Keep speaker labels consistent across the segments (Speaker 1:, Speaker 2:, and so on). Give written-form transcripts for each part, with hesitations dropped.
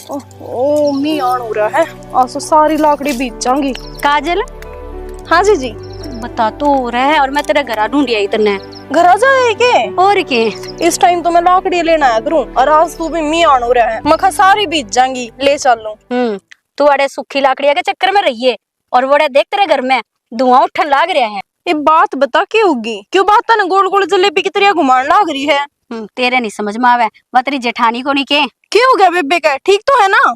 Speaker 1: O me on हो रहा है। आसो सारी लाकड़ी बीत जाऊंगी।
Speaker 2: काजल,
Speaker 1: हाँ जी
Speaker 2: बता तो हो रहा है और मैं तेरा घर ढूंढिया इतने।
Speaker 1: घर आ जाए के
Speaker 2: और के
Speaker 1: इस टाइम तो मैं लाकड़ी लेना आया करूं और आज तू भी मी ऑन हो रहा है। मखा सारी बीत जाएंगी, ले चल लूं।
Speaker 2: तू अड़े सूखी लाकड़िया के चक्कर में रही है और वड़े देख तेरे घर में धुआं उठन लाग रहा है।
Speaker 1: ये बात बता क्यों होगी, क्यों बात ना गोल गोल जलेबी की तरह घुमाने लाग रही है।
Speaker 2: तेरे नहीं समझ में आवे, वह तेरी जेठानी को नहीं के
Speaker 1: क्यों हो गया बेबे का, ठीक तो है ना।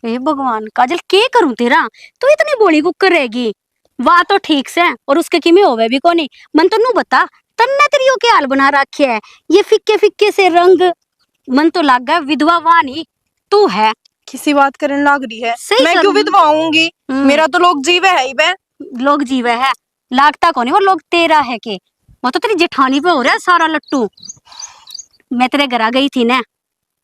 Speaker 2: हे भगवान काजल, के करूं तेरा, तू इतनी बोली कुकर रहेगी। वाह तो ठीक से और उसके किमे होवे भी कोनी। मन तो नू बता, तन्ने तेरी के हाल बना रखे है, ये फिक्के फिक्के से रंग। मन तो लाग गया विधवा वानी तू है।
Speaker 1: किसी बात करने लाग रही है, मैं
Speaker 2: कर...
Speaker 1: क्यों विधवा होऊंगी। मेरा तो लोग जीवे है ही बे।
Speaker 2: लोग जीवे है लागता कोनी, वो लोग तेरा है के वो तो तेरी जेठानी पे हो रहा है सारा लट्टू। मैं तेरे घर आ गई थी ना,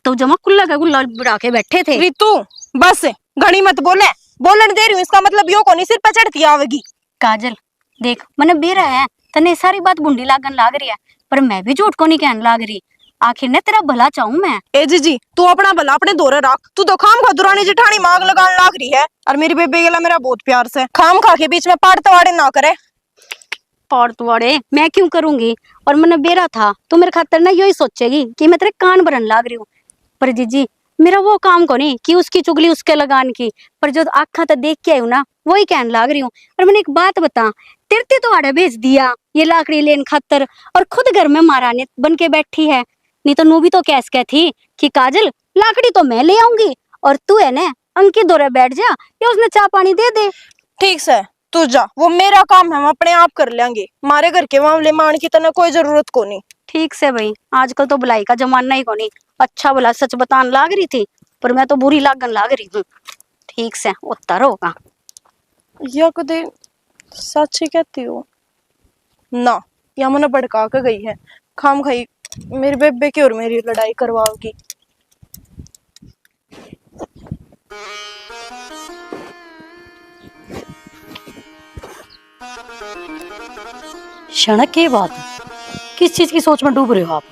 Speaker 2: तो जमा कुल्ला का गुल्ला बुढ़ा के बैठे थे।
Speaker 1: रितु बस घड़ी मत बोले, बोलने दे रही हूँ, इसका मतलब यो कोनी सिर पे चढ़ती आवेगी।
Speaker 2: काजल देख, मैंने बेरा है तने सारी बात बुंडी लागन लाग रही है, पर मैं भी झूठ को नहीं कहने लाग रही। आखिर ने तेरा भला चाहूं मैं।
Speaker 1: ए जी तू अपना भला अपने दौरे रख। तू तो खाम खा दुरानी जेठानी मांग लगाने लाग रही है और मेरी बेबे गला मेरा बहुत प्यार से खाम खा के बीच में पाड़ तवाड़े ना करे।
Speaker 2: पाड़ तवाड़े मैं क्यों करूंगी, और मैंने बेरा था तो मेरे खातर ना यही सोचेगी कि मैं तेरे कान भरन लाग रही हूँ। पर जीजी मेरा वो काम को नहीं कि उसकी चुगली उसके लगान की, पर जो आखा तो देख के आई हूँ ना वही कहने लाग रही हूँ। और मैंने एक बात बता, तेरते तो आड़े भेज दिया ये लाकड़ी लेन खातर और खुद घर में महारानी बन के बैठी है। नहीं तो नू भी तो कैस कह थी कि काजल लाकड़ी तो मैं ले आऊंगी और तू है ना अंकित दौरे बैठ जा या उसने चाय पानी दे दे।
Speaker 1: ठीक से तू जा, वो मेरा काम है, हम अपने आप कर लेंगे। मारे घर के मामले मान की तना कोई जरूरत को नहीं।
Speaker 2: ठीक से भाई, आजकल तो बुलाई का जमाना ही को नहीं। अच्छा भला सच बतान लाग रही थी, पर मैं तो बुरी लागन लाग रही हूँ। ठीक से उत्तर होगा
Speaker 1: या कदे सच ही कहती हो ना, या मैंने भड़का के गई है खाम खाई मेरे बेबे की और मेरी लड़ाई करवाओगी।
Speaker 2: क्षण के बात किस चीज की सोच में डूब रहे हो आप?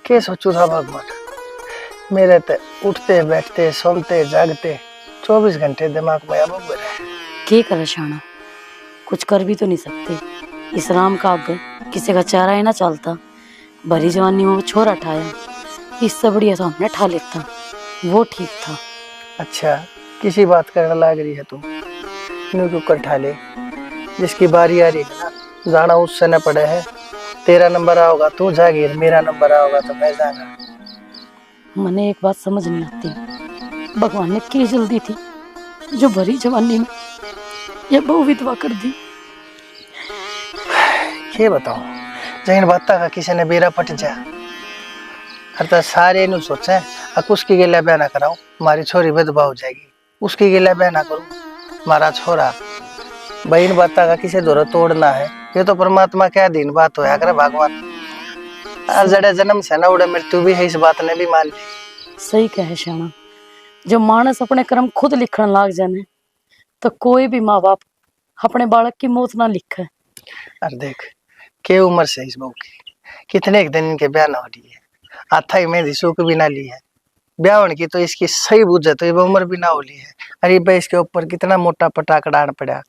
Speaker 3: क्या सोचू था भगवान, मेरे ते उठते बैठते सोते जागते 24 घंटे दिमाग में अब
Speaker 4: क्या करे शाना, कुछ कर भी तो नहीं सकते। इस राम का आगे किसी का चारा ही ना चलता। भरी जवानी में वो छोरा ठाया, इससे बढ़िया तो हमने ठा लेता, वो ठीक था।
Speaker 3: अच्छा किसी बात करने लग रही है तू, न्यू क्यों कर ठा ले। जिसकी बारी आ रही है ना, जाना उससे न पड़े है। तेरा नंबर आओगा तो जागीर, मेरा नंबर आओगा तो मैं जागा।
Speaker 4: मने एक बात समझ नहीं आती, भगवान ने क्या जल्दी थी जो भरी जवानी में ये बहु विधवा कर दी।
Speaker 3: क्या बताऊं, जैन बाता का किसी ने बेरा पट जा अर्थात सारे नु सोचे उसकी गिला ब्याह ना कराऊं, हमारी छोरी विधवा हो जाएगी। उसकी गिला ब्याह ना करूं, हमारा छोरा बहन बाता का किसी दौरा तोड़ना है। ये तो परमात्मा क्या दिन बात होया करे भगवान। जड़े जन्म से ना उड़े मृत्यु भी है, इस बात ने भी मान ली।
Speaker 4: सही कहे शाना, जब मानस अपने कर्म खुद लिखने लाग जाने तो कोई भी माँ बाप अपने बालक की मौत ना लिखे।
Speaker 3: अरे देख के उम्र से इस बहू की कितने एक दिन इनके ब्याह ना हो रही है, आथा ही मेहंदी सूख भी ना ली है। ब्याह होने की तो इसकी सही बुझे तो ये उम्र भी ना हो ली है। अरे भाई इसके ऊपर कितना मोटा पटाखा पड़ा।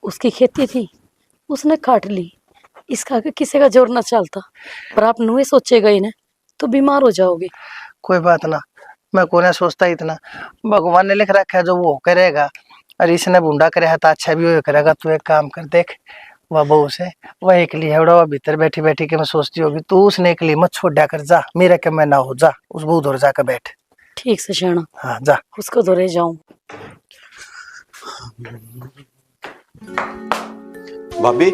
Speaker 4: उसकी खेती थी उसने काट ली, इसका आगे किसी का जोर ना चलता। पर आप नुए सोचेगा ही ना तो बीमार हो जाओगे।
Speaker 3: कोई बात ना, मैं कोने सोचता इतना, भगवान ने लिख रखा है जो वो करेगा। और इसने बूंदा करे तो अच्छा भी वो करेगा। तू एक काम कर, देख वह बहू से वह एक ली है वह भीतर बैठी बैठी के मैं सोचती होगी, तू उसने एक ली मत छोड़ा कर, जा मेरा के मैं ना हो, जा उस बहू दौर जाकर बैठ।
Speaker 4: ठीक से शाना,
Speaker 3: हाँ जा
Speaker 4: उसको दौरे जाऊं।
Speaker 5: भाभी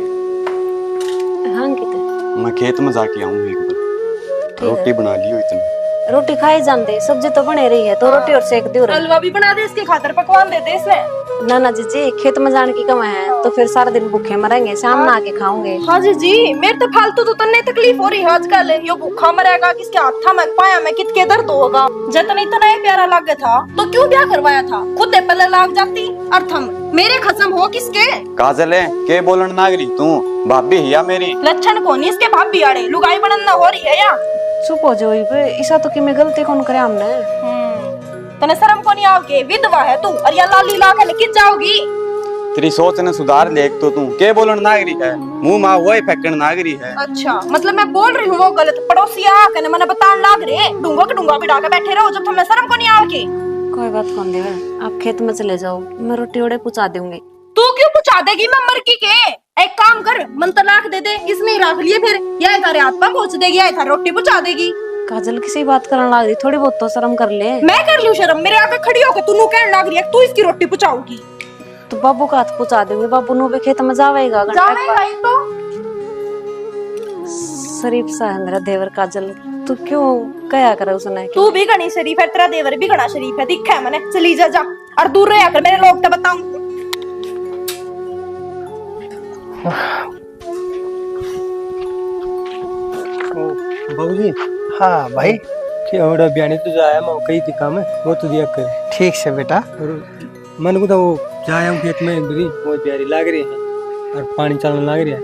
Speaker 2: हाँ किते
Speaker 5: मैं खेत में जाके आऊँ एक बार, रोटी बना लियो इतनी।
Speaker 2: रोटी खाई जाते, सब्जी तो बने रही है तो रोटी और सेक दो।
Speaker 1: हलवा भी बना दे, इसके खातर पकवान दे दे इसमें।
Speaker 2: ना ना जीजी, खेत में जाने की कमाई है तो फिर सारा दिन भूखे मरेंगे, शाम में आके खाओगे।
Speaker 1: हाँ जी मेरे तो फालतू तो तन्ने तकलीफ हो रही है आजकल। यो भूखा मरेगा, किसके हाथा में पाया में कितके दर्द होगा। जतन इतना ही प्यारा लगे था तो क्यों ब्याह करवाया था, खुद पहले लाग जाती। अर्थम मेरे खसम हो किसके।
Speaker 5: काजल है के बोलन नागरी तू, भाभी है या मेरी।
Speaker 1: लक्षण कोनी इसके भाभी आड़े लुगाई बनना हो रही है या।
Speaker 6: चुप हो जाओ बे, ऐसा तो कि मैं गलती कौन करे हमने।
Speaker 1: तने शर्म को नहीं आवगे? विधवा है तू और या लाली ला के किस जाओगी?
Speaker 5: तेरी सोच ने सुधार ले, एक तो तू के बोलन नागरी है, मुंह मा वही फेंकण नागरी है।
Speaker 1: अच्छा मतलब मैं बोल रही हूँ वो गलत, पड़ोसी आके ने मने बतान लाग रे, डूंगा के डूंगा बिठा के बैठे रहो जब तुम्हें शर्म को नहीं आवगी।
Speaker 6: कोई बात कौन देवे, आप खेत में चले जाओ, मैं रोटी ओड़े पहुंचा दूंगी।
Speaker 1: तू क्यों पूछा देगी? मैं मर की के एक काम कर, मन तलाक दे दे, इसमें ही रख लिए फिर, या तारे हाथ पर पहुंच देगी या तारे रोटी पहुंचा देगी।
Speaker 6: काजल किसी बात करने लग रही, थोड़ी बहुत तो शर्म कर ले।
Speaker 1: मैं कर लूं शर्म? मेरे आगे खड़ी होकर तू नु कहने लग रही है तू इसकी रोटी पहुंचाओगी।
Speaker 6: तो बाबू का हाथ पहुंचा दूंगी, बाबू नो भी खेत में जावेगा।
Speaker 1: जावेगा ही तो।
Speaker 6: शरीफ सा है मेरा देवर काजल, तू क्यों कया करे उसने?
Speaker 1: तू भी घनी शरीफ है, तेरा देवर भी घना शरीफ है, दिखा है मैंने। चली जा जा और दूर रहा कर, मेरे लोग तो बताऊं।
Speaker 7: बाबूजी।
Speaker 3: हाँ भाई।
Speaker 7: कि और बयानी तो जाया मैं कई थी काम है वो तो दिया कर।
Speaker 3: ठीक से बेटा।
Speaker 7: और मन को तो वो जाया हूँ खेत में भी वो प्यारी लाग रही है और पानी चलने लग रहा है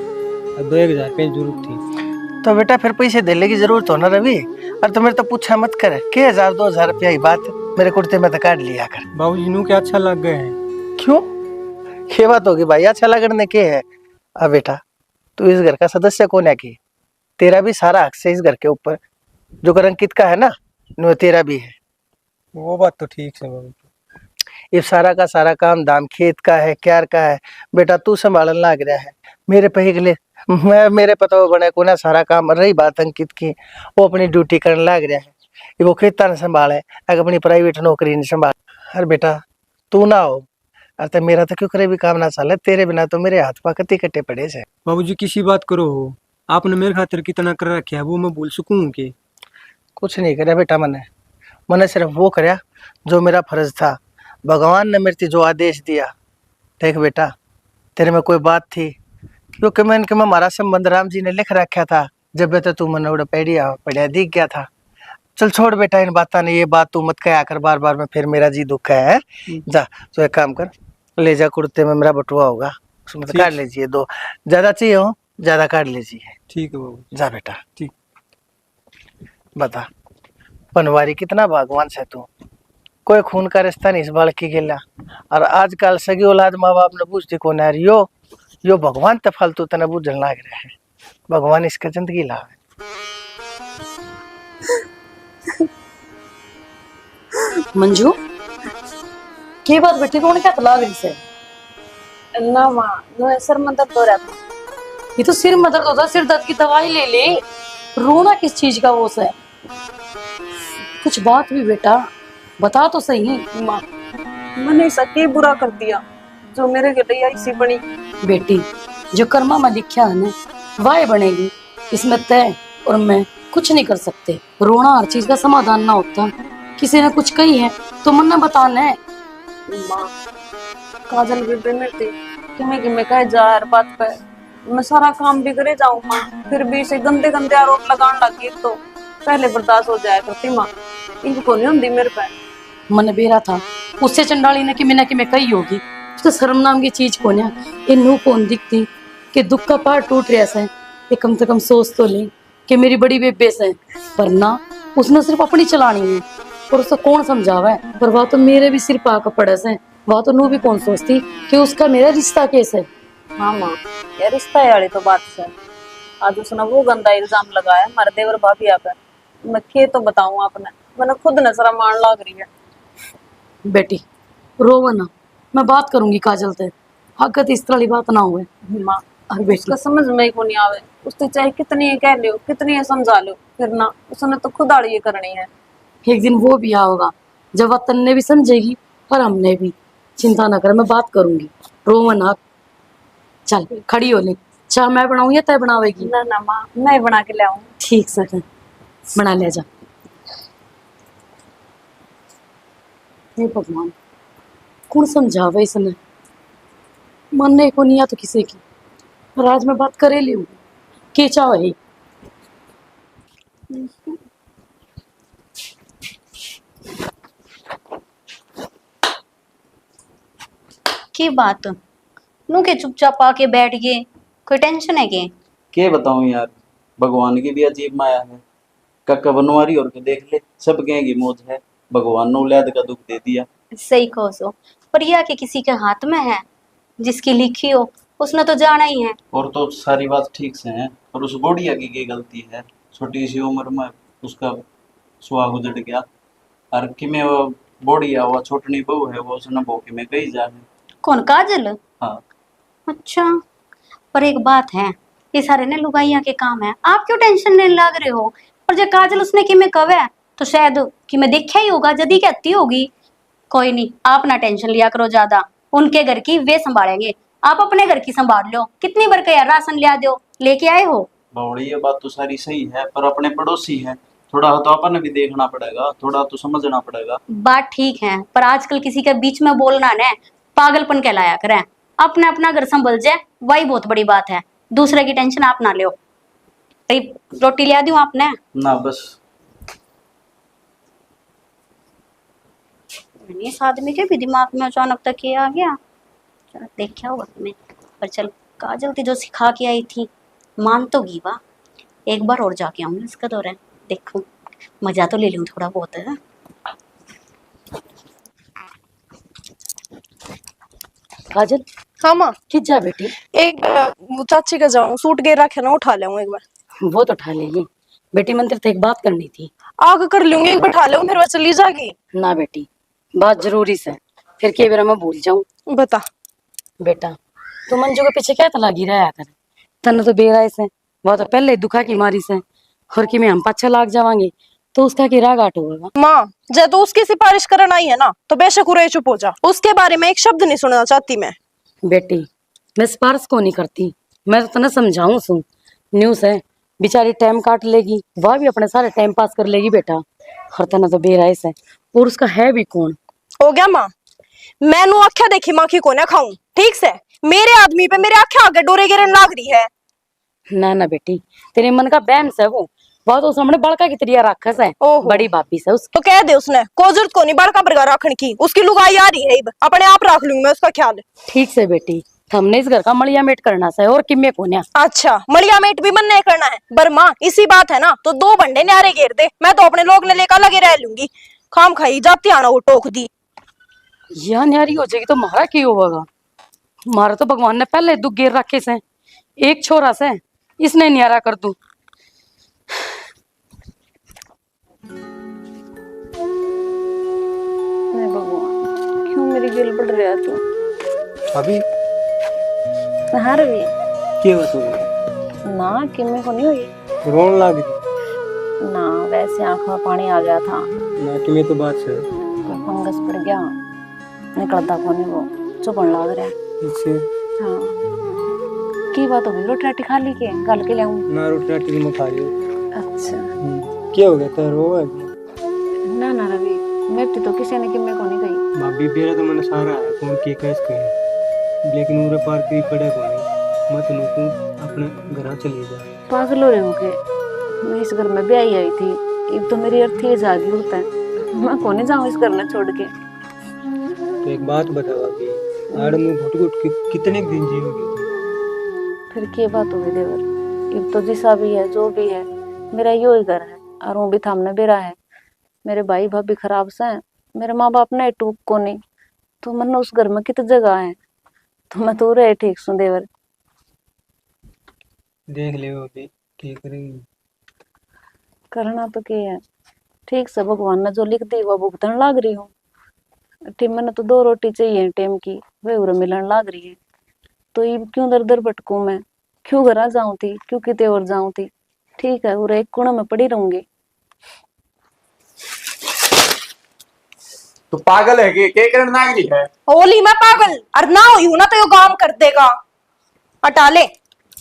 Speaker 7: और 2-1000 रुपये की जरूरत थी।
Speaker 3: तो बेटा फिर पैसे देने की जरूरत हो ना रवि, और तो मेरे तो पूछा मत कर के 1000-2000 रुपया की बात मेरे कुर्ते में तो काट लिया कर।
Speaker 7: बाबूजी नू क्या अच्छा लग गए हैं।
Speaker 3: क्यों? ये बात होगी भाई, अच्छा लगने के है। अब बेटा तू इस घर का सदस्य कौन है कि तेरा भी सारा हक से इस घर के ऊपर, जो कर अंकित का है ना वो तेरा भी है।
Speaker 7: वो बात तो ठीक है बाबू।
Speaker 3: ये सारा का सारा काम दाम खेत का है, क्यार का है, बेटा तू संभालन लग रहा है मेरे पे ही गले। मैं मेरे पता वो बने को ना सारा काम। रही बात अंकित की, वो अपनी ड्यूटी करने लग रहा है, वो खेता न संभाले, अपनी प्राइवेट नौकरी नहीं संभाल। अरे बेटा तू ना हो अरे मेरा तो क्यों करे भी काम ना चले, तेरे बिना तो मेरे हाथ पा कत्ते कट्टे पड़े से।
Speaker 7: बाबूजी किसी बात करो हो, आपने मेरे खातिर कितना कर रखा है वो मैं भूल सकूं कि?
Speaker 3: कुछ नहीं करे बेटा, मैंने सिर्फ वो कराया जो मेरा फर्ज था। भगवान ने मेरे जो आदेश दिया। देख बेटा तेरे में कोई बात थी क्योंकि मैं हमारा संबंध राम जी ने लिख रखा था, जब तो तू मन उड़ा पढ़िया दिख गया था। चल छोड़ बेटा इन बातों ने, ये बात तू मत कहा कर बार बार में, फिर मेरा जी दुख है। जा तो एक काम कर, ले जा कुर्ते में मेरा बटुआ होगा उसमें तो काट लीजिए, 2 ज्यादा चाहिए हो ज्यादा काट लीजिए।
Speaker 7: ठीक है बाबू।
Speaker 3: जा बेटा।
Speaker 7: ठीक।
Speaker 3: बता पनवारी कितना भगवान से तू, कोई खून का रिश्ता नहीं इस बालक की गिला, और आजकल सगी औलाद माँ बाप ने पूछती कौन है यो भगवान तो फालतू तना बुझन लाग रहा है। भगवान इसका जिंदगी लावे।
Speaker 4: मंजू की बात बेटी रोने क्या तलाक रही से?
Speaker 6: ना माँ, नो सर में दर्द हो रहा था।
Speaker 4: ये तो सिर में दर्द होता, सिर दर्द की दवाई ले ले। रोना किस चीज का वो से? कुछ बात भी बेटा बता तो सही।
Speaker 6: माँ मैंने ऐसा क्या बुरा कर दिया जो मेरे लिए ऐसी बनी?
Speaker 4: बेटी जो कर्मा में लिखा है ना वाह बनेगी, इसमें तय और मैं कुछ नहीं कर सकते। रोना हर चीज का समाधान ना होता, किसी ने कुछ कही है तो मन ना बताना है।
Speaker 6: माँ काजल भी बेनती कि मैं कह जा हर बात पे, मैं सारा काम भी करे जाऊँ माँ, फिर भी इसे गंदे गंदे आरोप लगाने लगी तो पहले बर्दाश्त हो जाए करती माँ, इनको नहीं होती मेरे पे।
Speaker 4: मन बेरा था उससे चंडाली ने कि मैंने कि मैं कही होगी तो शर्म नाम की चीज कौन है? ये नू कौन दिखती कि दुख का पहाड़ टूट रहा है, ये कम से कम सोच तो ले कि मेरी बड़ी बेबे से, पर ना उसने सिर्फ अपनी चलानी है और उसे कौन समझावा है। पर वह तो मेरे भी सिर पाक पड़े से, वह तो नू भी कौन सोचती कि उसका मेरा रिश्ता कैसे।
Speaker 6: हाँ माँ ये रिश्ता है वाली तो बात से, आज उसने वो गंदा इल्जाम लगाया हमारे देवर भाभी आप है, मैं क्या तो बताऊँ आपने, मैंने खुद नजर मान लग रही है।
Speaker 4: बेटी रोवा ना, मैं बात करूंगी काजल से, हकत इस तरह की बात ना हुए।
Speaker 6: माँ
Speaker 4: और बेटी
Speaker 6: उसका समझ में को नहीं आवे, उसने चाहे कितनी कह लो कितनी समझा लो, फिर ना उसने तो खुद आड़ी करनी है।
Speaker 4: एक दिन वो भी आओगा जब वतन ने भी समझेगी और हमने भी। चिंता न कर, मैं बात करूंगी, रोवन आप। चल खड़ी हो ले, चाह मैं बनाऊं या तय बनावेगी?
Speaker 6: ना ना माँ मैं बना के ले आऊँ।
Speaker 4: ठीक सर बना ले जा। हे भगवान कौन समझावे इसने, मानने को नहीं आ तो किसी की, पर आज मैं बात करे ली के चाहे।
Speaker 2: की बात नू के चुपचाप आके बैठ गए, कोई टेंशन है के?
Speaker 5: बताऊं यार, भगवान की भी अजीब माया है।
Speaker 8: काका बनवारी और के देख ले, सब कहेंगी मौज है, भगवान ने औलाद का दुख दे दिया।
Speaker 2: सही कहो सो, पर यह कि किसी के हाथ में है, जिसकी लिखी हो उसने तो जाना ही है।
Speaker 8: और तो सारी बात ठीक से है, पर उस बुढ़िया की गलती है, छोटी सी उम्र में उसका सुहाग उजड़ गया। और कि में वो बुढ़िया वो छोटनी बहू है, वो उसने भोके में गई जाने।
Speaker 2: कौन, काजल?
Speaker 8: हाँ।
Speaker 2: अच्छा, पर एक बात है, ये सारे ने लुगाइया के काम है, आप क्यों टेंशन लेने लग रहे हो? और जो काजल उसने कि मैं कवे तो शायद कि मैं देखा ही होगा, जदी कहती होगी। कोई नहीं, आप ना टेंशन लिया करो ज्यादा, उनके घर की वे संभालेंगे, आप अपने घर की संभाल लो। कितनी बार कहा राशन लिया दो, लेके आए हो?
Speaker 8: बावड़ी ये बात तो सारी सही है, पर अपने पड़ोसी है, थोड़ा तो अपन भी देखना पड़ेगा, थोड़ा तो समझना पड़ेगा।
Speaker 2: बात ठीक है, पर आजकल किसी के बीच में बोलना ना पागलपन कहलाया करे। अपना अपना घर संभल जाए, वही बहुत बड़ी बात है, दूसरे की टेंशन आप ना लो। भाई रोटी लिया दूं आपने?
Speaker 8: ना बस।
Speaker 2: इस आदमी के भी दिमाग में अचानक तक ये आ गया, देखा होगा तुम्हें। पर चल, काजल थी जो सिखा के आई थी, मान तो गई वाह। एक बार और जाके आऊंगी इसका दौरे, देखूं, मजा तो ले लूं थोड़ा बहुत है।
Speaker 4: काजल,
Speaker 1: हाँ माँ,
Speaker 4: किस जा बेटी?
Speaker 1: एक वो चाची का जाऊं, सूट गिर रखे ना, उठा ले एक बार।
Speaker 4: वो तो उठा लेगी बेटी, मंदिर तो एक बात करनी थी।
Speaker 1: आग कर लूंगी, एक बार उठा ले, फिर वो चली जाएगी।
Speaker 4: ना बेटी, बात जरूरी से, फिर के बेरा मैं भूल जाऊं।
Speaker 1: बता
Speaker 4: बेटा, तू मंजू के पीछे क्या लगी रहा कर? तन तो बेरा से वो तो पहले दुखा की मारी से, और कि मैं हम पाछा लाग जावांगे तो उसका की राग आट होगा।
Speaker 1: माँ, जब तो उसकी सिफारिश करना आई है ना, तो बेशक उरे चुप हो जा, उसके बारे में एक शब्द नहीं सुनना चाहती मैं।
Speaker 4: बेटी, मैं सिफारिश को नहीं करती, मैं तो तने समझाऊं सुन। न्यूज है, बेचारी टाइम काट लेगी, वह भी अपने सारे टाइम पास कर लेगी बेटा, और तना तो बेरा से, और उसका है भी कौन?
Speaker 1: हो गया माँ, मैनू आख्या देखी माँ की को ना खाऊं, ठीक से? मेरे आदमी पे मेरे आख्या आगे डोरे गिरन लाग रही है।
Speaker 4: ना ना बेटी, तेरे मन का बहम से वो तो सामने बड़का की तरिया राक्षस है, बड़ी भाभी से उसकी।
Speaker 1: तो कह दे उसने, को जरूरत को नहीं बड़का बरगा रखने की, उसकी लुगाई आ रही है, अपने आप रख लूंगी मैं उसका ख्याल।
Speaker 4: ठीक से बेटी, हमने इस घर का मलिया मेट करना से, और किम्मे कोन्या।
Speaker 1: अच्छा, मलिया मेट भी मन नहीं करना है, पर माँ इसी बात है ना, तो दो बंडे न्यारे घेर दे, मैं तो अपने लोग ने लेकर लगे रह लूंगी। खाम खाई जाती आना वो टोक दी।
Speaker 4: यह न्यारी हो जाएगी तो मारा क्यों होगा? मारा तो भगवान ने पहले दुख गिर रखे से, एक छोरा से इसने न्यारा कर दूं।
Speaker 6: भगवान, क्यों मेरी गिल बढ़ रहा तू?
Speaker 7: अभी
Speaker 6: हाँ रवि,
Speaker 7: क्या बात हो गई?
Speaker 6: ना किम्मे को नहीं हुई
Speaker 7: रोन लग गई
Speaker 6: ना, वैसे आंख में पानी आ गया था
Speaker 7: ना, कि मैं तो बात से
Speaker 6: तो फंगस पड़ गया, निकलता को नहीं, वो चुपन लग रहा है।
Speaker 7: इससे
Speaker 6: हाँ, की बात होगी? रोटी राटी खा ली के गल के लाऊं?
Speaker 7: ना रोटी राटी में खा लियो।
Speaker 6: अच्छा,
Speaker 7: क्या हो गया तेरे रो है?
Speaker 6: ना ना रवि, मैं तो किसी ने किम्मे को नहीं कही।
Speaker 7: भाभी बेरा तो मैंने सारा है कौन के कैस कहे, लेकिन उरे पार की पड़े को नहीं, मत नुकू अपने घर चली जा।
Speaker 6: पागल हो रहे हो के? मैं इस घर में ब्याही आई थी, अब तो मेरी अर्थी जागी होता है, मैं कोने जाऊं इस घर में छोड़ के।
Speaker 7: तो एक बात बताओ अभी, आड़ में घुट घुट कितने दिन जियोगी?
Speaker 6: फिर क्या बात होगी देवर, अब तो जिसा भी है जो भी है, मेरा यो ही घर है, और वो भी थामने बेरा है। मेरे भाई भाभी खराब से हैं, मेरे माँ बाप ने टूक को नहीं, तो मन उस घर में कितनी जगह है, तो मैं तो रहे ठीक सु देवर।
Speaker 7: देख ले अभी क्या करेंगे।
Speaker 6: करना तो क्या है, ठीक से भगवान ने जो लिख दी वो भुगतन लाग रही हूँ। टीम मैंने तो 2 रोटी चाहिए टेम की, वे उरे मिलन लाग रही है, तो ये क्यों दर दर भटकू मैं, क्यों घर जाऊं थी, क्यों किते और जाऊं थी। ठीक है, उरे एक कोना में पड़ी रहूंगी।
Speaker 5: तो पागल है के करण नागरी है?
Speaker 1: होली मैं पागल और ना हुई हूं ना, तो यो गांव कर देगा, हटा ले।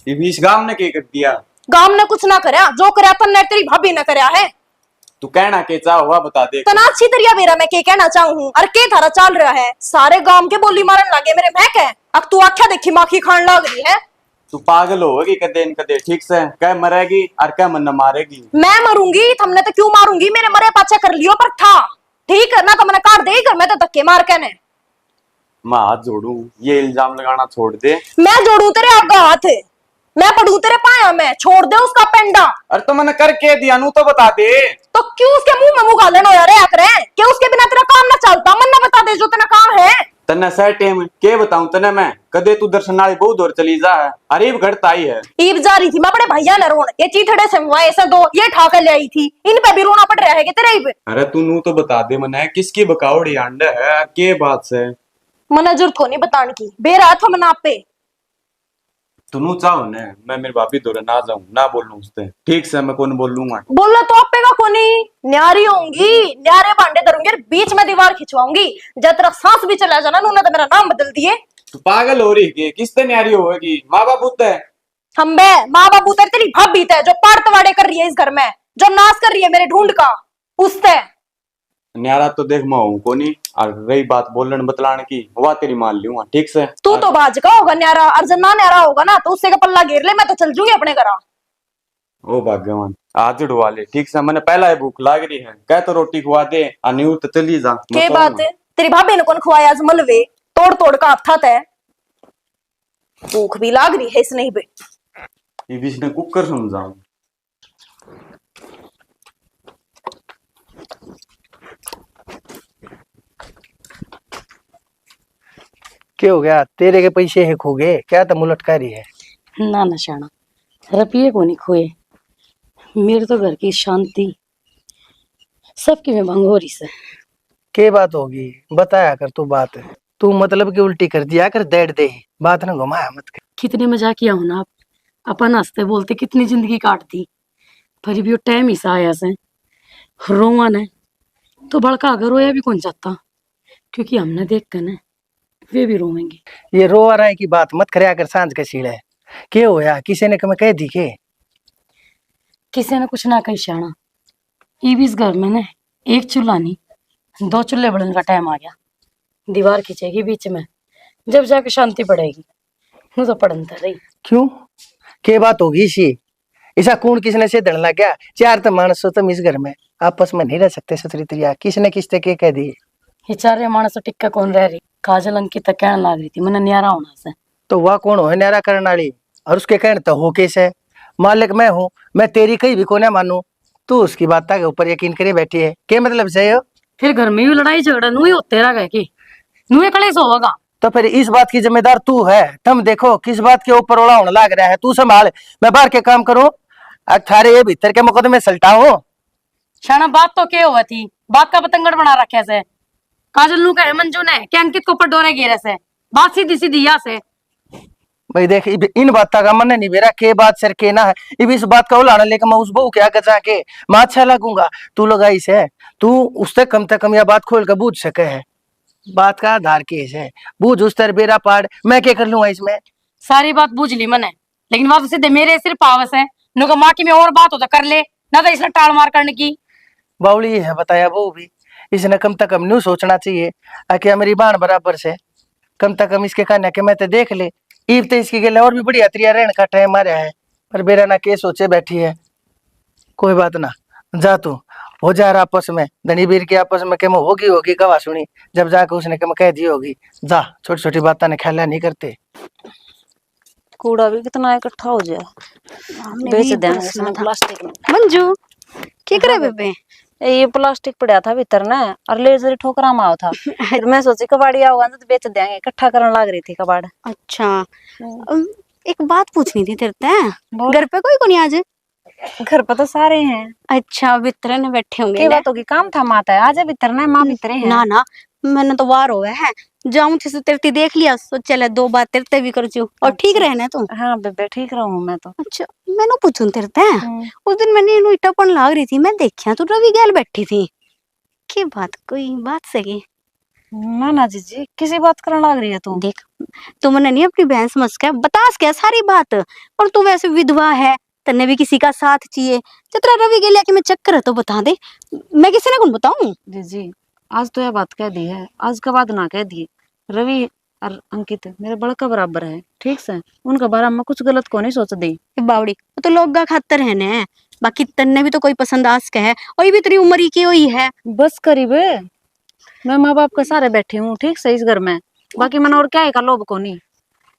Speaker 5: ये बीस गांव ने के कर दिया?
Speaker 1: गांव ने कुछ ना करया, जो करया तन्ने तेरी भाभी ने करया है।
Speaker 5: तू कहना के चाह हुआ बता दे।
Speaker 1: तना अच्छी तरिया मेरा मैं के कहना चाहूं हूं, और के थारा चल रहा है, सारे गांव के बोली मारन लगे मेरे महक है, अब तू आख्या देखी माखी खान लग रही है।
Speaker 5: तू पागल होगी कदे न कदे, ठीक से कह मरेगी और कह मन मारेगी।
Speaker 1: मैं मरूंगी, तुमने तो क्यों मारूंगी, मेरे मरे पाछे कर लियो पर था, ठीक है ना, तो मैंने काट दे कर, मैं तो धक्के मार के ने।
Speaker 5: मैं हाथ जोड़ू, ये इल्जाम लगाना छोड़ दे।
Speaker 1: मैं जोड़ू तेरे आगे हाथ? मैं पढ़ू तेरे पाया में, छोड़ दे उसका पेंडा।
Speaker 5: अरे तो मैंने करके दिया नू तो बता दे।
Speaker 1: तो क्यों उसके मुंह में मुंह गालन हो रहा करे कि उसके बिना तेरा काम ना चलता? मन ना बता दे जो तेरा काम है।
Speaker 5: तने सर टेम के बताऊं तने मैं, कदे तू दर्शन नाली बहुत दूर चली जा है, अरीब घटता आई है।
Speaker 1: ईब जा रही थी मैं अपने भैया न रोन, ये चीथड़े से हुआ ऐसे दो ये ठा कर ले आई थी, इन पे भी रोना पड़ रहा है कि तेरे ईब।
Speaker 5: अरे तू नू तो बता दे मने किसकी बकावड़ी आंडे है, के बात से
Speaker 1: मना जरूरत को नहीं बताने की, बेरा था मना पे।
Speaker 5: तू नू चाहो ने मैं मेरी भाभी दूर ना जाऊं, ना बोलूं उससे, ठीक से मैं कौन बोलूंगा।
Speaker 1: बोला तो आपे का कोनी, न्यारी होंगी, न्यारे भांडे धरूंगी और बीच में दीवार खिंचवाऊंगी, जब तेरा सांस भी चला जाना उन्होंने तो मेरा नाम बदल दिए।
Speaker 5: तू पागल हो रही है, किससे न्यारी होगी, माँ बाप होता है।
Speaker 1: हम बे माँ बाबू तेरी भाभी है जो पाड़तवाड़े कर रही है इस घर में, जो नाश कर रही है मेरे ढूंढ का, उससे
Speaker 5: न्यारा तो देख मैं हूं कोनी, और रही बात बोलन बतलाने की वह तेरी मान लूंगा, ठीक से।
Speaker 1: तू तो बाज का होगा न्यारा, और जब ना न्यारा होगा ना तो उससे का पल्ला घेर ले, मैं तो चल जूंगी अपने घर।
Speaker 5: ओ भाग्यवान आज उड़वा ले, ठीक से मैंने पहला ही भूख लाग रही है, कह तो रोटी खुआ दे अनियू तो चली जा।
Speaker 1: के बात है तेरी भाभी ने कौन खुआया आज मलवे, तोड़ तोड़ का हाथा तय, भूख भी लाग रही है इस नहीं पे।
Speaker 5: ये बीच ने कुकर समझाऊं।
Speaker 3: क्या हो गया, तेरे के पैसे है खो गए क्या? तो मुलटका रही है।
Speaker 4: ना ना शाना, रुपये को नहीं खोए, मेरे तो घर की शांति सबकी में भंग हो रही से।
Speaker 3: के बात होगी बताया कर तू बात, तू मतलब की उल्टी कर दिया कर, डेढ़ दे बात ना घुमाया मत कर।
Speaker 4: कितने मजाकिया हो ना आप, अपन हंसते बोलते कितनी जिंदगी काट दी, पर भी वो टाइम ही सा आया से रोवा ने तो बड़का अगर रोया भी कौन चाहता, क्योंकि हमने देख कर ना वे भी रोवेंगे।
Speaker 3: ये रो रहा है की बात मत करे कर, सांझ का सीढ़ है के होया, किसी ने कम कह दी के?
Speaker 4: किसी ने कुछ ना कही शाना, ये भी इस घर में ना एक चूल्हा नहीं 2 चूल्हे बढ़ने का टाइम आ गया, दीवार खींचेगी बीच में, जब जाके शांति पड़ेगी। वो तो पढ़ता रही।
Speaker 3: क्यों के बात होगी सी, ऐसा कौन किसने से दड़ लग गया? चार तो मानस तुम इस घर में आपस में नहीं रह सकते सतरी तरिया, किसने किसने के कह दी?
Speaker 4: ये चारे मानस टिक्का कौन रह रही, काजल अंकित कहने लग रही थी मैंने न्यारा होना से।
Speaker 3: तो वह कौन हो न्यारा करने वाली, और उसके कहने तो हो कैसे? मालिक मैं हूँ, मैं तेरी कहीं भी को ना मानू, तू उसकी बात के ऊपर यकीन करे बैठी है, क्या मतलब से हो?
Speaker 4: फिर घर में भी लड़ाई झगड़ा नू ही होते रह गए कि नू कलेश होगा।
Speaker 3: तो फिर इस बात की जिम्मेदार तू है, तुम देखो किस बात के ऊपर ओला होने लग रहा है, तू संभाल, मैं बाहर के काम करूं, अठारे ये भीतर के मुकदमे सलटाऊं।
Speaker 4: शाना बात तो क्या हुआ थी, बात का पतंगड़ बना रखे से, काजल नू कहे मंजू ने कि अंकित को ऊपर डोरे घेरे से, बात सीधी सीधी यहाँ से।
Speaker 3: भाई देख इन बात का मन नहीं मेरा, के बात सर के ना है, इब इस बात का उलाना लेकर मैं उस बहू के आगे जाके मैं अच्छा लगूंगा, तू लगाई से तू उससे कम या बात खोल कर बूझ सके है, बात का आधार केस है, बूझ उस तर बेरा पाड़, मैं क्या कर लूंगा इसमें?
Speaker 4: सारी बात बूझ ली मैंने, लेकिन बात सीधे मेरे सिर्फ पावस है, नु का माँ की में और बात हो तो कर ले, ना तो इसने टाल मार करने की।
Speaker 3: बावली है बताया वो भी, इसने कम से कम न्यू सोचना चाहिए कि मेरी बाण बराबर से, कम से कम इसके कहने के मैं तो देख ले, ईब तो इसकी गले और भी बढ़िया त्रिया रहने का टाइम आ रहा है, पर बेरा ना के सोचे बैठी है। कोई बात ना, जा तू हो जा रहा आपस में, धनी बीर की आपस में कम होगी गवा सुनी, जब जाकर उसने कम कह दी होगी, जा छोटी छोटी बातें ने ख्याल नहीं करते।
Speaker 6: कूड़ा भी कितना इकट्ठा हो जाए, बेच देंगे इसमें प्लास्टिक में।
Speaker 2: मंजू क्या करे बेबे?
Speaker 6: ये प्लास्टिक पड़ा था भीतर ना, और लेजर ठोकरा में आओ था, फिर मैं सोची कबाड़ी आओगा तो बेच देंगे, इकट्ठा करने लग रही थी कबाड़।
Speaker 2: अच्छा एक बात पूछनी थी तेरे से, घर पे कोई नहीं आज?
Speaker 6: घर पर तो सारे हैं।
Speaker 2: अच्छा भीतर ने बैठे होंगे
Speaker 6: की बात होगी, काम था माता है आज भीतर ना, माँ भीतर है
Speaker 2: ना ना, मैंने तो वार हुआ है, जाऊं थी तेरे देख लिया, सो चले 2 बात तेरे भी कर चू, और ठीक रहना तू।
Speaker 6: हाँ बेबे ठीक रहूं मैं तो।
Speaker 2: अच्छा मैंने पूछूं तेरे ते, उस दिन मैंने इनु इटापन लाग रही थी, मैं देखिया तू रवि गैल बैठी थी, की बात कोई बात सही?
Speaker 6: ना ना जीजी किसी बात करने लग रही है तू?
Speaker 2: देख तू मैंने नहीं अपनी बहन समझ के बतास क्या सारी बात, और तू वैसे विधवा है, तन्ने भी किसी का साथ चाहिए, जितना रवि गैल कि मैं चक्कर है तो बता दे, मैं किसी ने कौन बताऊं?
Speaker 6: जीजी आज तो यह बात कह दी है, आज के बाद ना कह दी, रवि और अंकित मेरे बड़का बराबर है, ठीक से, उनका बारे में कुछ गलत को नहीं सोच दी।
Speaker 2: बावड़ी वो तो लोग गा खातर है ने, बाकी तन्ने भी तो कोई पसंद आस के है, और ये भी तेरी उम्र की हुई है।
Speaker 6: बस करीबे, मैं माँ बाप के सारे बैठी हूँ ठीक से इस घर में, बाकी मैंने और क्या है का लोभ को नहीं।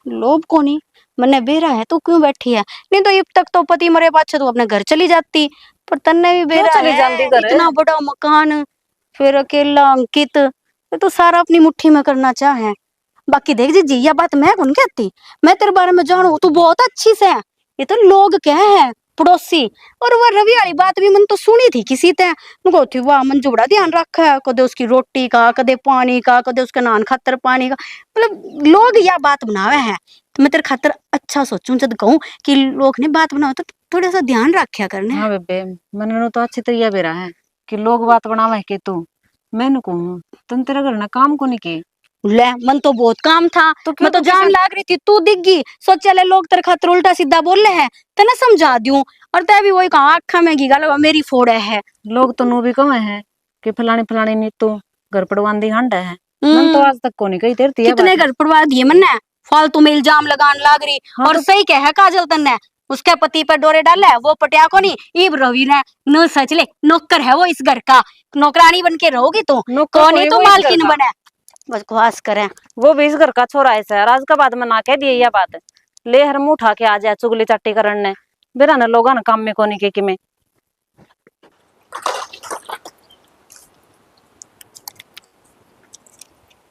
Speaker 2: लोभ को नहीं, मन्ने बेरा है तू क्यों बैठी है? नहीं तो अब तक तो पति मरे पाछे तू अपने घर चली जाती, पर तन्ने भी बेरा
Speaker 6: चली
Speaker 2: है,
Speaker 6: जाती घर?
Speaker 2: इतना बड़ा मकान, फिर अकेला अंकित, ये तो सारा अपनी मुट्ठी में करना चाहे। बाकी देख जी यह बात मैं कौन कहती, मैं तेरे बारे में जानू तू बहुत अच्छी से है, ये तो लोग कहे हैं पड़ोसी। और वो रवि वाली बात भी मन तो सुनी थी किसी ते, मुझको थी वाह मन जुबड़ा ध्यान रखा है, कदे उसकी रोटी का, कदे पानी का, कदे उसके नान खातर पानी का, मतलब लोग यह बात बनावे हैं। तो मैं तेरे खातर अच्छा सोचूं जब कहूं कि लोग ने बात बनाओ तो थोड़ा सा ध्यान रखा करने।
Speaker 4: हाँ बेबे, मैंने तो अच्छी तरिया बेरा है कि लोग बात बनावे के तू मैंने कहूँ तुम तेरे घर ना काम को नहीं की।
Speaker 2: ले मन तो बहुत काम था,
Speaker 4: तो क्यों
Speaker 2: मैं तो
Speaker 4: तू
Speaker 2: जान
Speaker 4: किसी-
Speaker 2: लाग रही थी, तू दिख गई, सोचा ले लोग तेरे खातर उल्टा सीधा बोल रहे हैं, तने समझा दूं, और तै भी वही कहा आखा में घी गाला मेरी फोड़े है।
Speaker 4: लोग तो नू भी कहे हैं कि फलानी फलानी नी तो घर पड़वांदी हांडा है। मैंने तो आज तक को नहीं कही तेरी
Speaker 2: कितने घर पड़वा दिए मैंने, फालतू में इल्जाम लगान लाग रही।
Speaker 4: हाँ
Speaker 2: और
Speaker 4: तो-
Speaker 2: सही कह है काजल तन्ने, उसके पति पर डोरे डाला है वो पटिया को नहीं, इब रवि ने न सच ले नौकर है वो इस घर का, नौकरानी बन के रहोगी तू,
Speaker 4: नौकर
Speaker 2: कौन
Speaker 4: तो
Speaker 2: ही
Speaker 4: है
Speaker 2: तो
Speaker 4: वो इस घर
Speaker 2: मालकिन
Speaker 4: का।
Speaker 2: बने, बस खुआस करे।
Speaker 4: वो भी इस घर का छोरा है सर, आज का बाद में ना कह दिए यह बात ले हर मुंह उठा के आ जाए चुगली चाटी करन ने बेरा ने लोगा ना काम में कोनी के कि मैं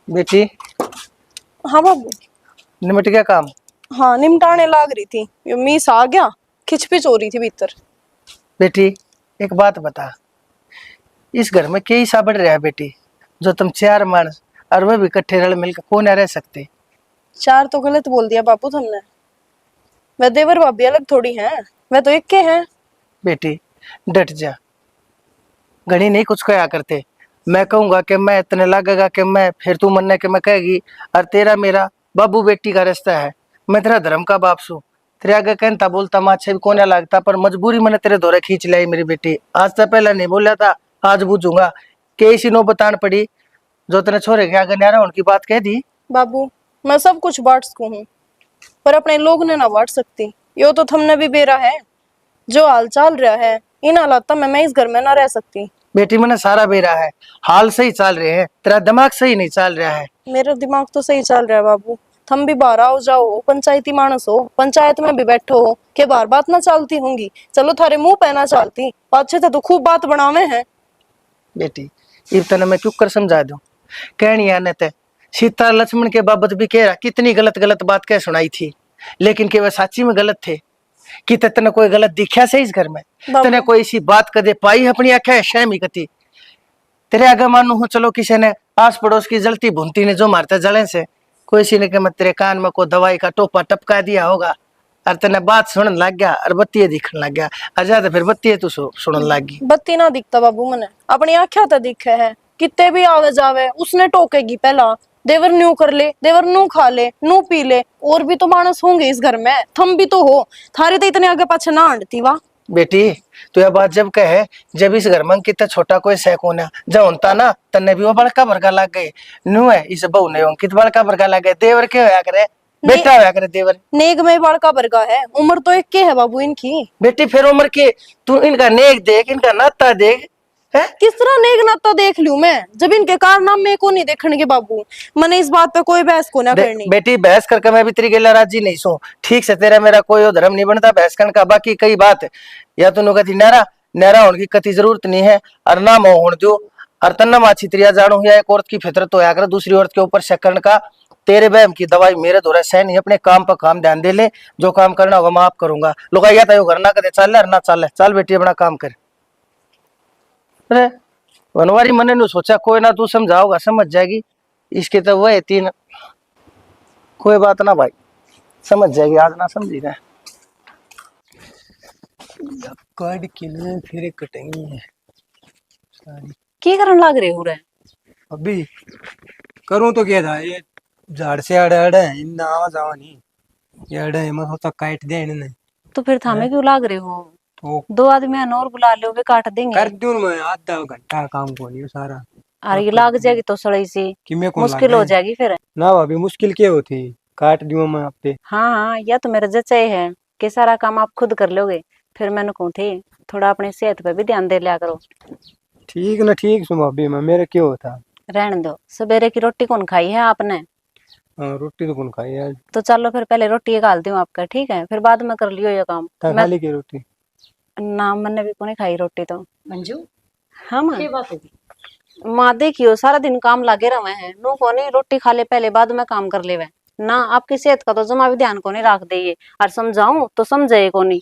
Speaker 3: बेटी
Speaker 1: हाँ बाबू।
Speaker 3: निमट गया काम?
Speaker 1: हाँ निमटाने लाग रही थी, ये मीस आ गया, खिचपिच हो रही थी भीतर।
Speaker 3: बेटी एक बात बता, इस घर में क्या हिस्सा बढ़ रहा है बेटी, जो तुम चार मानस और वह भी इकट्ठे रल मिलकर कौन रह सकते?
Speaker 1: चार तो गलत बोल दिया बापू तुमने, वह देवर भाभी अलग थोड़ी हैं, वह तो एक के हैं।
Speaker 3: बेटी डट जा, घड़ी नहीं कुछ कहा करते, मैं कहूंगा कि मैं इतने लगेगा कि मैं, फिर तू मनने के मैं कहेगी, और तेरा मेरा बाबू बेटी का रिश्ता है, मैं तेरा धर्म का बाप सू, तेरे आगे कहता बोलता माछे भी कोने लगता, पर मजबूरी मैंने तेरे दौरे खींच लाई मेरी बेटी। आज तो पहले नहीं बोला था, आज बूझूंगा कि इसी नो बतान पड़ी जो तेरे छोरे के आगे न्यारा उनकी बात कह दी।
Speaker 1: बाबू मैं सब कुछ बांट सकूं हूँ, पर अपने लोग ने ना बांट सकती, यो तो थमने भी बेरा है, जो हाल चाल रहा है इन हालात में मैं इस घर में ना रह सकती।
Speaker 3: बेटी मैंने सारा बेरा है, हाल सही चल रहे हैं, तेरा दिमाग सही नहीं चल रहा है।
Speaker 1: मेरा दिमाग तो सही चल रहा है बाबू, थम भी बाहर आओ जाओ, पंचायती मानस हो, पंचायत में भी बैठो हो के बार बात ना चलती होंगी, चलो थारे मुंह पे ना चलती, पाछे तो खूब बात बनावे हैं।
Speaker 3: बेटी इब तने मैं क्यों कर समझा दूं, कहनी आने ते सीता लक्ष्मण के बाबत भी कह रहा, कितनी गलत गलत बात कह सुनाई थी, लेकिन कि वह साची में गलत थे। कि तने कोई गलत दिखा से इस घर में, तने कोई ऐसी बात कदे पाई अपनी आंखें शहमी कती? तेरे आगे मानू हूँ, चलो किसी ने आस पड़ोस की जलती भूनती ने जो मारता जले से, कोई सी ने के मैं तेरे कान में को दवाई का टोपा टपका दिया होगा, और तने बात सुनने लग गया और बत्ती दिखने लग गया, आजा तो फिर बत्ती तू सुनने लग गई।
Speaker 1: बत्ती ना दिखता बाबू मने, अपनी आंखें तो दिखे है, कितने भी आवे जावे उसने टोकेगी पहला, देवर न्यू कर ले, देवर नू खा ले, नू पी ले, और भी तो मानस होंगे इस घर में, थम भी तो हो, थारे तो इतने आगे पाछे ना हटती वाह।
Speaker 3: बेटी तू यह बात जब कहे, जब इस घर में कितना छोटा कोई सैकून है, जब होता ना तन्ने भी वो बड़का भरका लग गए, नू है इस बहू ने कित बड़का भरका लग गए, देवर के होया करे, बेटा होया करे देवर।
Speaker 1: नेक में बड़का बरगा है, उम्र तो एक के है बाबू इनकी।
Speaker 3: बेटी फिर उम्र के तू इनका नेक देख, इनका नाता देख है।
Speaker 1: किस तरह नेक नाता देख लूं मैं, जब इनके कारनामे को नहीं देखने के बाबू, मैंने इस बात पे कोई बहस को ना करनी।
Speaker 3: बेटी बहस करके मैं भी तेरी गेला राजी नहीं सू, ठीक से तेरा मेरा कोई धर्म नहीं बनता बहस करने का। बाकी कई बात या तू कहती नारा नारा होने की कति जरूरत नहीं है, और ना मोह होने दो, और तन्ना माछी त्रिया जानू या एक औरत की फितरत होया कर दूसरी औरत के ऊपर शक करने का, तेरे बहम की दवाई मेरे दौरे सह नहीं, अपने काम पर काम ध्यान दे ले, जो काम करना होगा मैं आप करूंगा। लोग या तो घर ना करे चल ना चल, चल बेटी अपना काम कर। अरे वनवारी मैंने नु सोचा कोई ना तू समझाओगा समझ जाएगी, इसके तो वह तीन कोई बात ना भाई समझ जाएगी, आज ना समझी ना
Speaker 7: काट के ना फिर कटेंगी है सारी।
Speaker 4: की करन लाग रहे हो रे?
Speaker 7: अभी करूँ तो क्या था, ये झाड़ से अड़े अड़े इन आवाज आवा नहीं, ये अड़े है मैं सोचा काट दे इन्हें।
Speaker 4: तो फिर थामे क्यों लाग रहे हो?
Speaker 7: तो
Speaker 4: दो आदमी और बुला लो, वे काट देंगे।
Speaker 7: कर दूं मैं, आधा घंटा काम को नहीं सारा।
Speaker 4: और ये लाग जाएगी तो सड़ई सी
Speaker 7: कि मैं कौन
Speaker 4: मुश्किल हो जाएगी फिर।
Speaker 7: ना भाभी मुश्किल क्या होती, काट दूं मैं आप पे।
Speaker 4: हाँ हाँ, या तो मेरा जच्चा है कि सारा काम आप खुद कर लोगे, फिर मैंने कहूँ थे थोड़ा अपनी सेहत पे भी ध्यान दे लिया करो।
Speaker 7: ठीक ना ठीक सुन भाभी, मैं मेरे क्यों होता
Speaker 4: रहने दो, सवेरे की रोटी कौन खाई है आपने?
Speaker 7: हाँ, रोटी तो कौन खाई आज?
Speaker 6: तो चलो फिर पहले रोटी गाल दूं आपका, ठीक है? फिर बाद में कर लियो ये काम।
Speaker 7: ता
Speaker 6: मैं
Speaker 7: खाली की रोटी?
Speaker 6: ना मैंने भी कोनी खाई रोटी तो।
Speaker 4: मंजू
Speaker 6: हाँ माँ।
Speaker 4: ये बात होगी।
Speaker 6: माँ देखियो सारा दिन काम लगे रहे हैं, नो कोनी रोटी खा ले पहले बाद में काम कर लेवे ना। आपकी सेहत का तो जमा भी ध्यान कोनी रख दे ये, और समझाऊं तो समझे कोनी।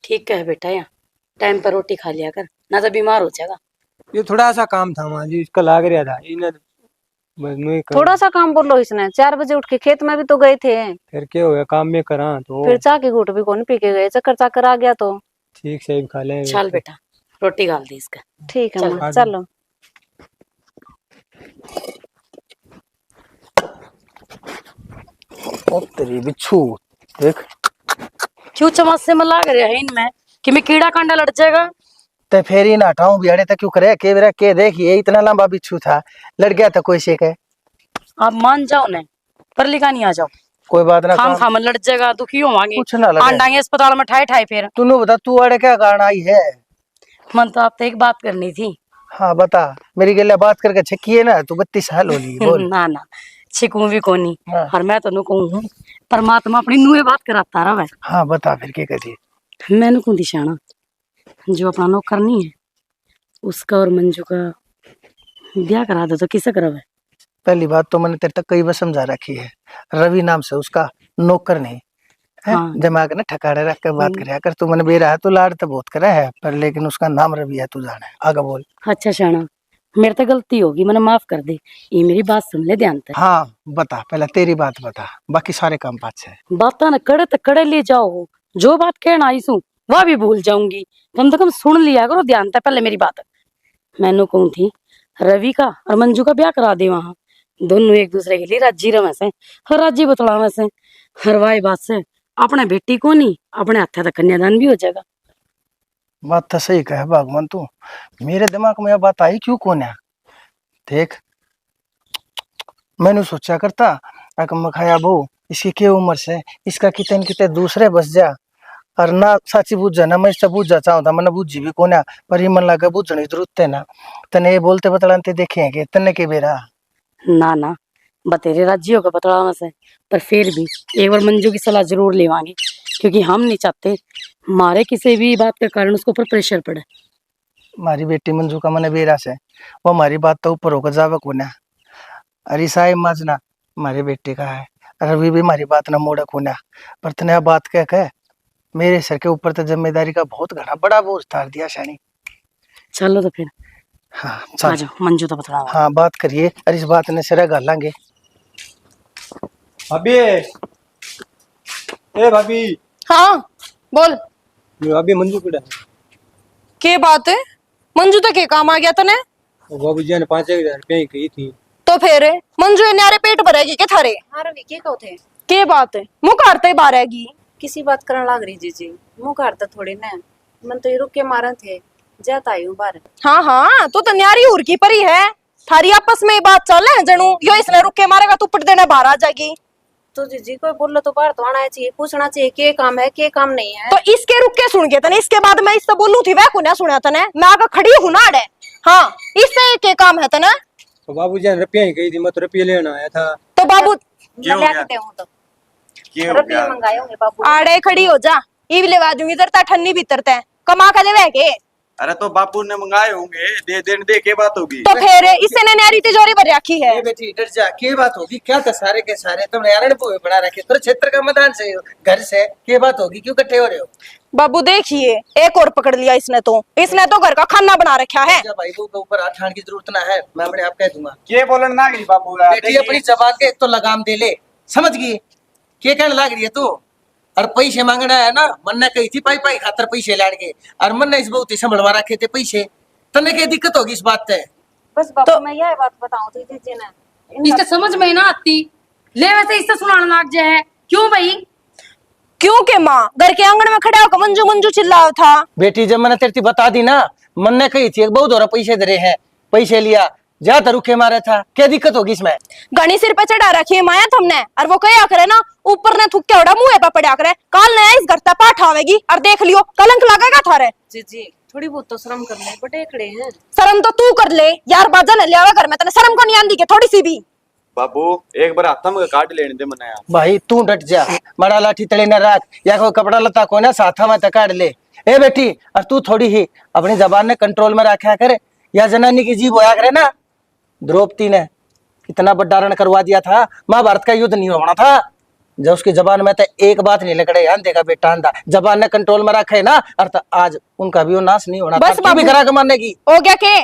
Speaker 4: ठीक है बेटा, यहाँ टाइम पर रोटी खा लिया कर, ना तो बीमार हो जाएगा।
Speaker 7: ये थोड़ा सा काम था माँ जी, इसका लाग रहा था इन्हें, बस मैं
Speaker 6: थोड़ा सा काम बोलो इसने, 4 बजे उठ के खेत में भी तो गए थे।
Speaker 7: फिर क्या हो गया, काम में करा तो
Speaker 6: फिर चाय की घूट भी कौन पी के गए, चक्कर चक्कर आ गया तो।
Speaker 7: ठीक से खा ले।
Speaker 4: चल बेटा रोटी गाल दी इसका।
Speaker 6: ठीक है
Speaker 7: चल,
Speaker 6: माँ,
Speaker 7: आगे।
Speaker 6: चलो।
Speaker 3: ओ तेरी बिच्छू देख,
Speaker 4: क्यों चम्मच से में लाग रहा है इनमें कि मैं कीड़ा कांडा लड़ जाएगा?
Speaker 3: ते फेर ही ना हटाऊं बिहाड़े तक क्यों करे के बेरा के देखिए इतना लंबा बिच्छू था, लड़ गया था कोई से के।
Speaker 4: आप मान जाओ ने, पर लिखा नहीं आ जाओ।
Speaker 3: कोई बात ना,
Speaker 4: खाम
Speaker 3: काम
Speaker 4: खाम लड़ जाएगा, दुखी होवांगे,
Speaker 3: कुछ ना लगे।
Speaker 4: आंडांगे अस्पताल में ठाए ठाए। फिर
Speaker 3: तूने बता तू अड़े क्या कारण आई है?
Speaker 4: मन तो आपसे एक बात करनी थी।
Speaker 3: हाँ बता, मेरी गले बात करके छकी है ना, तू 32 साल हो ली बोल।
Speaker 4: ना ना छिकू भी कोनी।
Speaker 3: हाँ।
Speaker 4: और मैं तो कहूँ परमात्मा अपनी नुए बात कराता रहा।
Speaker 3: हाँ बता फिर क्या करी?
Speaker 4: मैंने को दिशाना जो अपना नौकर नहीं है उसका और मंजू का ब्याह करा दो तो किसे करावे?
Speaker 3: पहली बात तो मैंने तेरे तक कई बार समझा रखी है, रवि नाम से उसका नौकर नहीं है।
Speaker 4: हाँ।
Speaker 3: दिमाग ने ठकाड़े रख कर बात करे कर, तू मैंने बेरा है, तू लाड़ तो बहुत करे है पर लेकिन उसका नाम रवि है, तू जाने आगे बोल।
Speaker 4: अच्छा शाना, मेरे तो गलती होगी, मैंने माफ कर दे। ये मेरी बात सुन ले ध्यान से।
Speaker 3: हाँ बता, पहले तेरी बात बता, बाकी सारे काम बात से।
Speaker 4: बाता न कड़े तो कड़े ले जाओ, जो बात कहना आई सू वह भी भूल जाऊंगी। कम से कम सुन लिया करो ध्यान से पहले मेरी बात। मैंने कहूँ थी रवि का और मंजू का ब्याह करा दे, वहां दोनों एक दूसरे के लिए राजी रहे से, हर राजी बतलावे से, हर वाई बात से अपने बेटी को नहीं अपने हाथ तक कन्यादान भी हो जाएगा।
Speaker 3: बात तो सही कहे भगवान तू, मेरे दिमाग में यह बात आई क्यों कोने? देख मैंने सोचा करता मैं खाया बो इसकी क्या उम्र से इसका कितने कितने दूसरे बस जा, और ना साची बुझ जा ना मैं इससे बुझ जा चाहता मैंने बुझी भी कोना, पर ही मन लगा बुझने की जरूरत है ना। तने ये बोलते बतलाते देखे के तने के बेरा
Speaker 4: ना ना बतेरे राज्य होगा बतलावा से, पर फिर भी एक बार मंजू की सलाह जरूर लेवांगे, क्योंकि हम नहीं चाहते मारे किसी भी बात के कारण उसके ऊपर प्रेशर पड़े।
Speaker 3: हमारी बेटी मंजू का मन बेरा से वो हमारी बात तो ऊपर होकर जावे कोना, अरे साहिब माजना हमारे बेटे का है, रवि भी हमारी बात ना मोड़ा कोना, पर तने बात कह के मेरे सर के ऊपर तो जिम्मेदारी का बहुत घना बड़ा बोझ उतार दिया शानी।
Speaker 4: चलो तो फिर
Speaker 3: हाँ
Speaker 4: आ
Speaker 3: चल।
Speaker 4: जाओ मंजू तो बतलावा।
Speaker 3: हाँ बात करिए, और इस बात ने सिरा गालेंगे।
Speaker 7: भाभी, ए भाभी,
Speaker 1: हाँ बोल,
Speaker 7: भाभी मंजू कुड़ा
Speaker 1: के बात है? मंजू तो के काम आ गया तने?
Speaker 7: बाबू जी ने 5,000 रुपया ही कही थी।
Speaker 1: तो फिर मंजू न्यारे पेट भरेगी के थारे?
Speaker 6: अरे विकी को थे
Speaker 1: के बात है मुँह काटते बारेगी?
Speaker 6: किसी बात करने लाग रही जी, मुंह काटता थोड़ी ना, मन तो ये रुक के मारे थे, जाता आई हूँ बाहर।
Speaker 1: हाँ हाँ तू तो न्यारी उर की परी है, थारी आपस में बात चल है जनू, यो इसने रुक के मारेगा तू पट देने बाहर आ जाएगी।
Speaker 6: तो जी कोई बोलो तो बाहर तो आना चाहिए, पूछना चाहिए के काम है के काम नहीं है।
Speaker 1: तो इसके रुक के सुन के तने, इसके बाद मैं इससे बोलू थी वह कुने सुना तने, मैं आगे खड़ी हूं ना अड़े। हाँ इससे के काम है तने?
Speaker 7: तो बाबू जी ने रुपया ही कही थी, मैं तो रुपये लेना आया था।
Speaker 1: तो बाबू
Speaker 5: क्या हो गया?
Speaker 6: तो
Speaker 5: क्या हो
Speaker 6: रुपये
Speaker 5: गया?
Speaker 6: मंगाए होंगे बाबू।
Speaker 1: आड़े खड़ी हो जा, ई भी लेवा दूंगी इधर ता ठन्नी भीतर ते कमा के लेवे के।
Speaker 5: अरे तो बापू ने मंगाए होंगे, दे देने दे के बात होगी।
Speaker 1: तो फिर इससे ने न्यारी तिजोरी भर रखी है।
Speaker 3: ये बेटी डर जा, क्या बात होगी? क्या था सारे के सारे तुमने यार ने बना रखे, तेरे क्षेत्र का मैदान से घर से क्या बात होगी, क्यों इकट्ठे हो रहे हो?
Speaker 1: बाबू देखिए एक और पकड़ लिया इसने तो घर का खाना बना रखा है।
Speaker 3: भाई वो के ऊपर हाथ ठान की जरूरत ना है, मैं अपने आप कह दूंगा।
Speaker 5: ये बोलन ना गई बापू
Speaker 3: बेटी अपनी जबान के एक तो लगाम दे ले, समझ गई? क्या कहने लग रही है तू? और पैसे मांगना है ना, मन ने कही थी पाई पाई खातर पैसे लाड़ के, और मन ने इस बहुत ही संभलवा रखे थे पैसे, तने क्या दिक्कत होगी इस बात से?
Speaker 6: बस बाबू तो मैं यह बात बताऊं थी जी ने,
Speaker 4: इससे समझ में ही ना आती, ले वैसे इससे सुनाने लग जाए। क्यों भाई?
Speaker 1: क्यों के माँ घर के आंगन में खड़ा होकर मंजू मंजू चिल्लाओ था।
Speaker 3: बेटी जब मैंने तेरी बता दी ना, मन ने कही थी बहुत और पैसे दे रहे हैं, पैसे लिया ज्यादा रुके मारा था, क्या दिक्कत होगी इसमें?
Speaker 1: घनी सिर पे चढ़ा रखी है माया तुमने, और वो कया करे ना ऊपर ने थूक के उड़ा मुंह पे पड़ा करे, काल ने इस घर तक पाठ आवेगी और देख लियो कलंक लगेगा थारे।
Speaker 6: जी थोड़ी बहुत तो शर्म कर ले, बटे खड़े हैं।
Speaker 1: शर्म तो तू कर ले यार, बाजा न लिया घर में, तने शर्म को नहीं आंदी के थोड़ी सी भी?
Speaker 5: बाबू एक बार हाथ में काट लेने दे मना यार।
Speaker 3: भाई तू डट जा, मरा लाठी तले न रख, या कोई कपड़ा लता को ना साथा में तकाड़ ले। ए बेटी, और तू थोड़ी ही अपनी जबान ने कंट्रोल में रखा करे, या जनानी की जीभ होया करे ना। द्रौपदी ने इतना बड़ा रण करवा दिया था, महाभारत का युद्ध नहीं होना था जब उसकी जबान में तो एक बात नहीं लकड़े। यान देखा बेटा अंधा, जबान ने कंट्रोल में रखे ना, अर्थ आज उनका भी वो नाश नहीं होना था।
Speaker 1: बस
Speaker 3: तू भी करा के मारने की
Speaker 1: हो गया के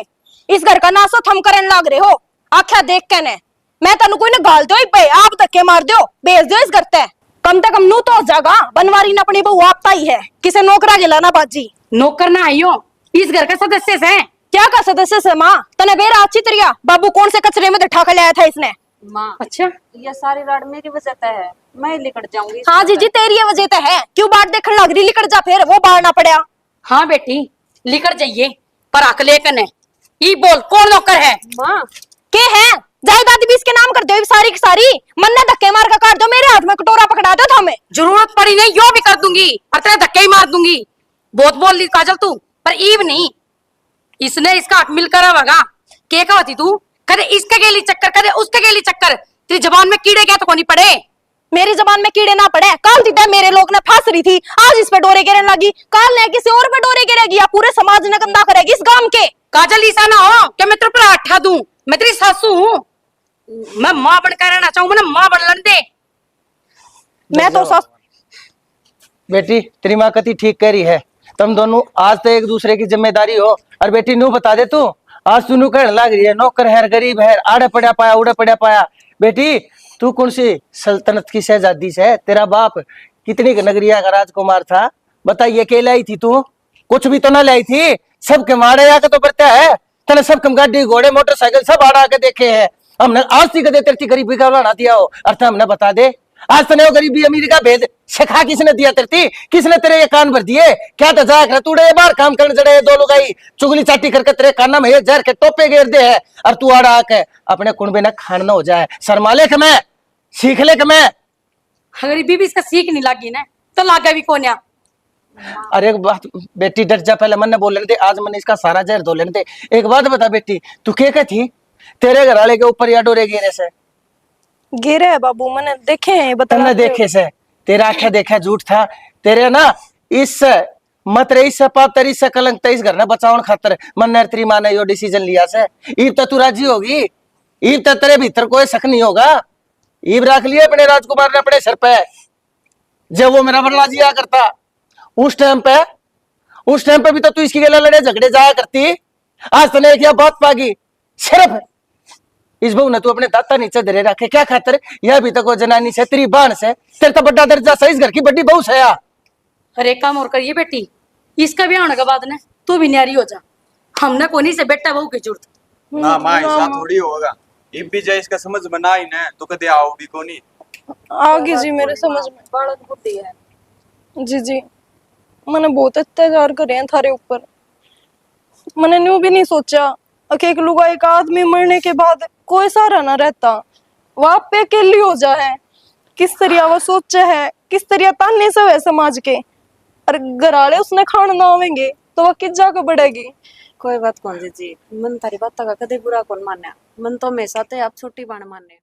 Speaker 1: इस घर का नाशो थम करन लाग रहे हो। आख्या देख के ने मैं तनु कोई ने गाल दो पे आप धक्के मार दो, भेज दो इस घर ते। कम से कम नू तो जागा बनवारी न अपनी बहू आपता ही है, किसे नौकरा गिला ना बाजी।
Speaker 2: नौकर ना आइयो, इस घर का सदस्य से।
Speaker 1: क्या का सदस्य से माँ तने बेरा अच्छी तरिया बाबू कौन से कचरे में ढा कर लाया था इसने।
Speaker 6: माँ
Speaker 2: अच्छा
Speaker 6: ये सारी राड मेरी वजह से है, मैं लिकट जाऊंगी।
Speaker 1: हाँ जी तेरी ये वजह तो है, क्यों बाट देखने लग रही लिकट जा फिर वो बाहर ना पड़ा।
Speaker 2: हाँ बेटी लिकर जाइए, पर अकले कने ई बोल कौन नौकर है।
Speaker 6: माँ
Speaker 1: के है जायदाद भी इसके नाम कर दो सारी की सारी, मन ने धक्के मार कर काट दो, मेरे हाथ में कटोरा पकड़ा दो था मैं।
Speaker 2: जरूरत पड़ी नहीं यो भी कर दूंगी और तेरे धक्के ही मार दूंगी। बहुत बोल ली काजल तू, पर ईब नहीं। इसने इसका हक मिलकर आवेगा। के कहती तू, कदे इसके गेली चक्कर कदे उसके गेली चक्कर, तेरी जबान में कीड़े क्या तो कोनी पड़े।
Speaker 1: मेरी जबान में कीड़े ना पड़े, काल दीदा मेरे लोग ने फांस रही थी, आज इस पे डोरे गिरने लगी, काल ने किसी और पे डोरे गिरेगी, या पूरे समाज ने गंदा करेगी इस गांव के।
Speaker 2: काजल ऐसा ना हो कि मैं तेरे पर आठा दूं, मैं तेरी सासू हूँ। मैं माँ बनकर रहना चाहूँ, मैंने माँ बन लन दे।
Speaker 1: मैं तो सास
Speaker 3: बेटी तेरी माँ कति ठीक कह रही है। तुम दोनों आज तो एक दूसरे की जिम्मेदारी हो। और बेटी नू बता दे, तू आज तू नू कहने लग रही है नौकर है गरीब है, आड़े पड़ा पाया उड़े पड़ा पाया। बेटी तू कौन सी सल्तनत की शहजादी से, तेरा बाप कितनी नगरिया का राजकुमार था, बताइए अकेला ही थी तू, कुछ भी तो ना लाई थी। सबके मारे आके तो बढ़ता है, तने सबके गाड़ी घोड़े मोटरसाइकिल सब आड़ा आके देखे हैं। हमने आज ती कदे तेरी गरीबी का बना दिया हो, अर्थ हमने बता दे आज तने वो गरीबी अमीरी का भेद सिखा किसने दिया तेरी, किसने तेरे ये कान भर दिए। क्या तो जाक रहा तूड़े बार काम करने जड़े दो लोग आई चुगली चाटी करके तेरे काना में जहर के टोपे घेर दे है, और तू आड़ा आके अपने कुंबे न खान हो जाए। शर्माले के मैं सीख ले के मैं,
Speaker 2: गरीबी भी इसका सीख नहीं लगी ना तो लागा भी कोन्या।
Speaker 3: अरे एक बात बेटी डर जा, पहले मन ने बोल लेने दे, आज मैंने इसका सारा जहर धो लेने दे। एक बात बता बेटी, तू क्या कहती तेरे घर वाले के ऊपर या डोरे गिरे से
Speaker 1: गिरे है बाबू, मैंने देखे हैं बता।
Speaker 3: तुमने देखे से, तेरा आंखें देखा झूठ था तेरे ना। इस मत रे इस पाप तेरी इस कलंक ते इस घर ने बचावन खातर मन ने तेरी मां ने यो डिसीजन लिया से। ईब तो तू राजी होगी, ईब तो तेरे भीतर कोई शक नहीं होगा। ईब रख लिया अपने राजकुमार ने अपने सर पे, जब वो मेरा बदला जिया करता उस टाइम पे भी तो तू इसकी गला लड़े झगड़े जाया करती। आज तने क्या बात पागी, सिर्फ इस बहू ने तू अपने दाता नीचे धरे रखे क्या खातर। यह भी तो कोई जनानी से तेरी बाण से, तेरे तो बड़ा दर्जा से, इस घर की बड़ी बहू से।
Speaker 2: हर एक काम और करिए बेटी, इसका भी होने के बाद ने तू भी न्यारी हो जा। हमने कोनी से बेटा बहू की जरूरत
Speaker 5: ना माँ ऐसा थोड़ी होगा। इब भी जाए इसका समझ में ना ही ना तो कदे आओ भी कोनी।
Speaker 1: आगे जी मेरे समझ में
Speaker 6: बालक बुद्धि है।
Speaker 1: जी मैंने बहुत अत्याचार करे हैं थारे ऊपर। मैंने न्यू भी नहीं सोचा कि एक लुगाई का आदमी मरने के बाद कोई सहारा ना रहता, वह पे अकेली हो जाए। किस तरह वो सोचा है, किस तरह ताने से है समाज के, और घराले उसने खान ना आवेंगे तो वह किस जाकर बढ़ेगी।
Speaker 6: कोई बात कौन जी, मन तारी बात का कदे बुरा कौन मान्या, मन तो हमेशा ते आप छोटी बाण मान्य।